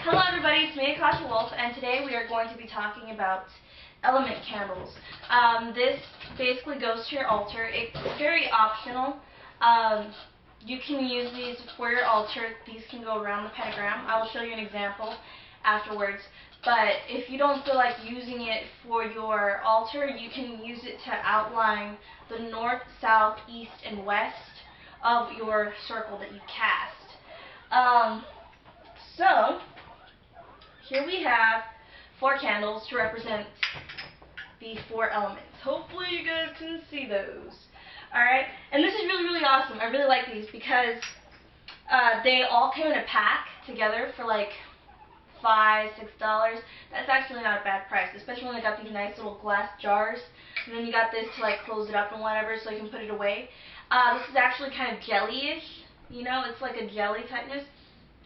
Hello everybody, it's me, AkashaWolf, and today we are going to be talking about element candles. This basically goes to your altar. It's very optional. You can use these for your altar. These can go around the pentagram. I will show you an example afterwards. But if you don't feel like using it for your altar, you can use it to outline the north, south, east, and west of your circle that you cast. So, here we have 4 candles to represent the 4 elements. Hopefully you guys can see those. Alright, and this is really awesome. I really like these because they all came in a pack together for like $5, $6. That's actually not a bad price, especially when they got these nice little glass jars. And then you got this to like close it up and whatever so you can put it away. This is actually kind of jelly-ish. You know, it's like a jelly typeness.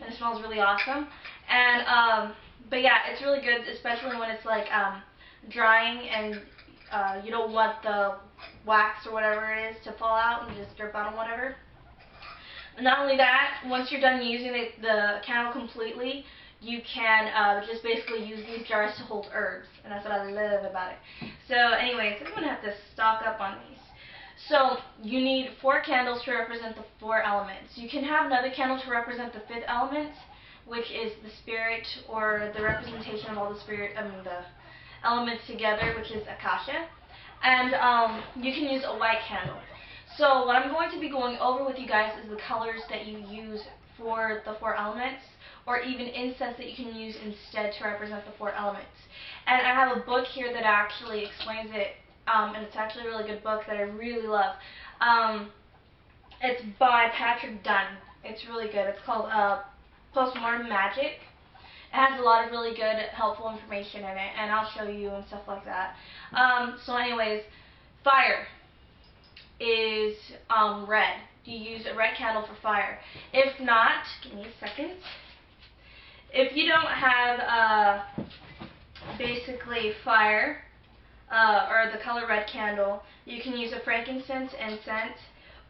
And it smells really awesome. And, but yeah, it's really good, especially when it's like drying and you don't want the wax or whatever it is to fall out and just drip out and whatever. And not only that, once you're done using the candle completely, you can just basically use these jars to hold herbs. And that's what I love about it. So anyways, I'm going to have to stock up on these. So you need 4 candles to represent the 4 elements. You can have another candle to represent the 5th element, which is the spirit, or the representation of all the the elements together, which is Akasha. And you can use a white candle. So what I'm going to be going over with you guys is the colors that you use for the 4 elements, or even incense that you can use instead to represent the 4 elements. And I have a book here that actually explains it. And it's actually a really good book that I really love. It's by Patrick Dunn. It's really good. It's called Postmodern Magic. It has a lot of really good, helpful information in it, and I'll show you and stuff like that. So anyways, fire is red. You use a red candle for fire. If not, give me a second. If you don't have basically fire, or the color red candle, you can use a frankincense incense,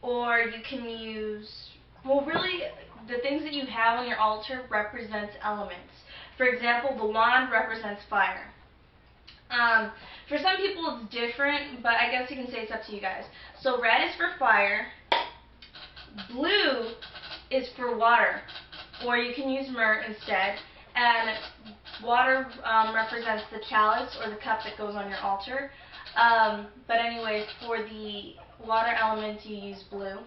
or you can use, well really, the things that you have on your altar represents elements. For example, the wand represents fire. For some people it's different, but I guess you can say it's up to you guys. So red is for fire, blue is for water, or you can use myrrh instead, and water represents the chalice or the cup that goes on your altar. But anyways, for the water element you use blue.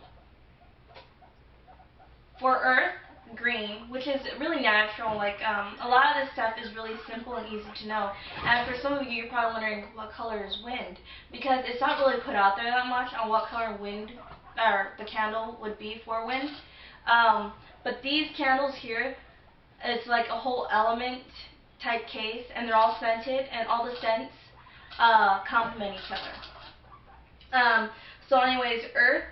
For earth, green, which is really natural. Like a lot of this stuff is really simple and easy to know. And for some of you, you're probably wondering what color is wind, because it's not really put out there that much on what color wind or the candle would be for wind. But these candles here, it's like a whole element type case, and they're all scented, and all the scents complement each other. So anyways, earth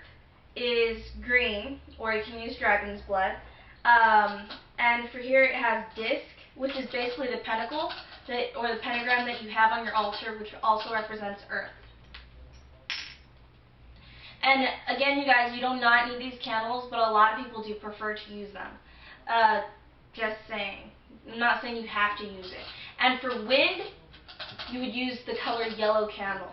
is green, or you can use dragon's blood. And for here it has disc, which is basically the pentacle or the pentagram that you have on your altar, which also represents earth. And again, you guys, you do not need these candles, but a lot of people do prefer to use them. Just saying. I'm not saying you have to use it. And for wind, you would use the color yellow candle.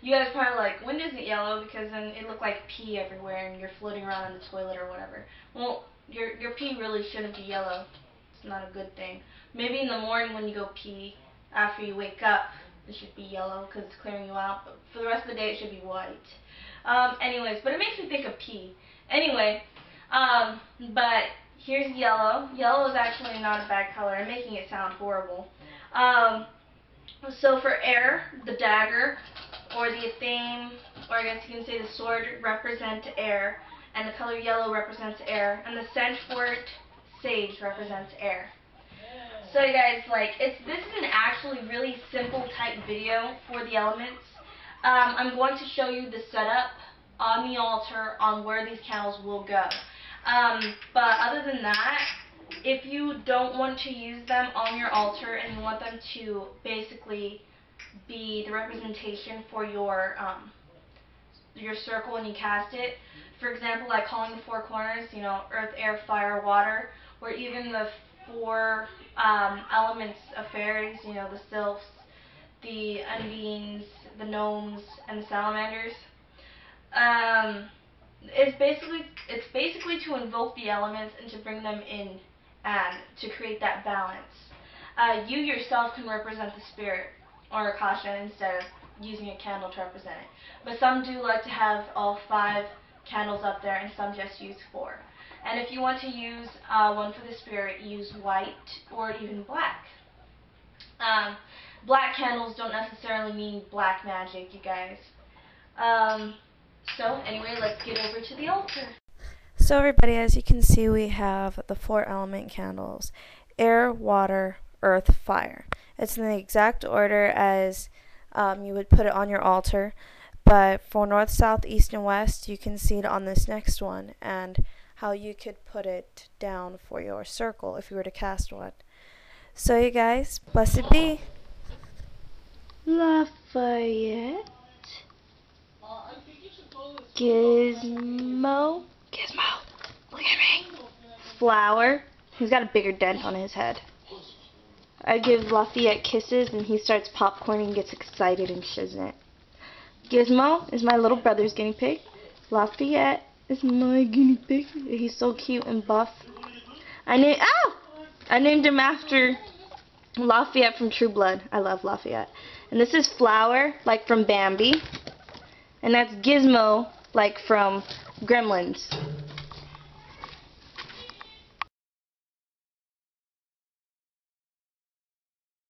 You guys are probably like, wind isn't yellow because then it looked like pee everywhere and you're floating around in the toilet or whatever. Well, your pee really shouldn't be yellow. It's not a good thing. Maybe in the morning when you go pee, after you wake up, it should be yellow because it's clearing you out. But for the rest of the day, it should be white. Anyways, but it makes me think of pee. Anyway, but here's yellow. Yellow is actually not a bad color. I'm making it sound horrible. So for air, the dagger, or the athame, or I guess you can say the sword, represent air. And the color yellow represents air. And the scent for it, sage, represents air. So you guys, like, this is an actually really simple type video for the elements. I'm going to show you the setup on the altar on where these candles will go. But other than that, if you don't want to use them on your altar and you want them to basically be the representation for your circle when you cast it, for example, like calling the 4 corners, you know, earth, air, fire, water, or even the 4 elements of fairies, you know, the sylphs, the undines, the gnomes, and the salamanders. It's basically to invoke the elements and to bring them in and to create that balance. You yourself can represent the spirit or Akasha instead of using a candle to represent it. But some do like to have all 5 candles up there, and some just use 4. And if you want to use one for the spirit, use white or even black. Black candles don't necessarily mean black magic, you guys. So anyway, let's get over to the altar. So everybody, as you can see, we have the 4 element candles: air, water, earth, fire. It's in the exact order as you would put it on your altar, but for north, south, east, and west, you can see it on this next one, and how you could put it down for your circle if you were to cast one. So you guys, blessed be. Lafayette, Gizmo, look at me. Flower, he's got a bigger dent on his head. I give Lafayette kisses and he starts popcorning and gets excited and shiznit. Gizmo is my little brother's guinea pig. Lafayette is my guinea pig. He's so cute and buff. I named him after Lafayette from True Blood. I love Lafayette. And this is Flower, like from Bambi. And that's Gizmo, like from Gremlins.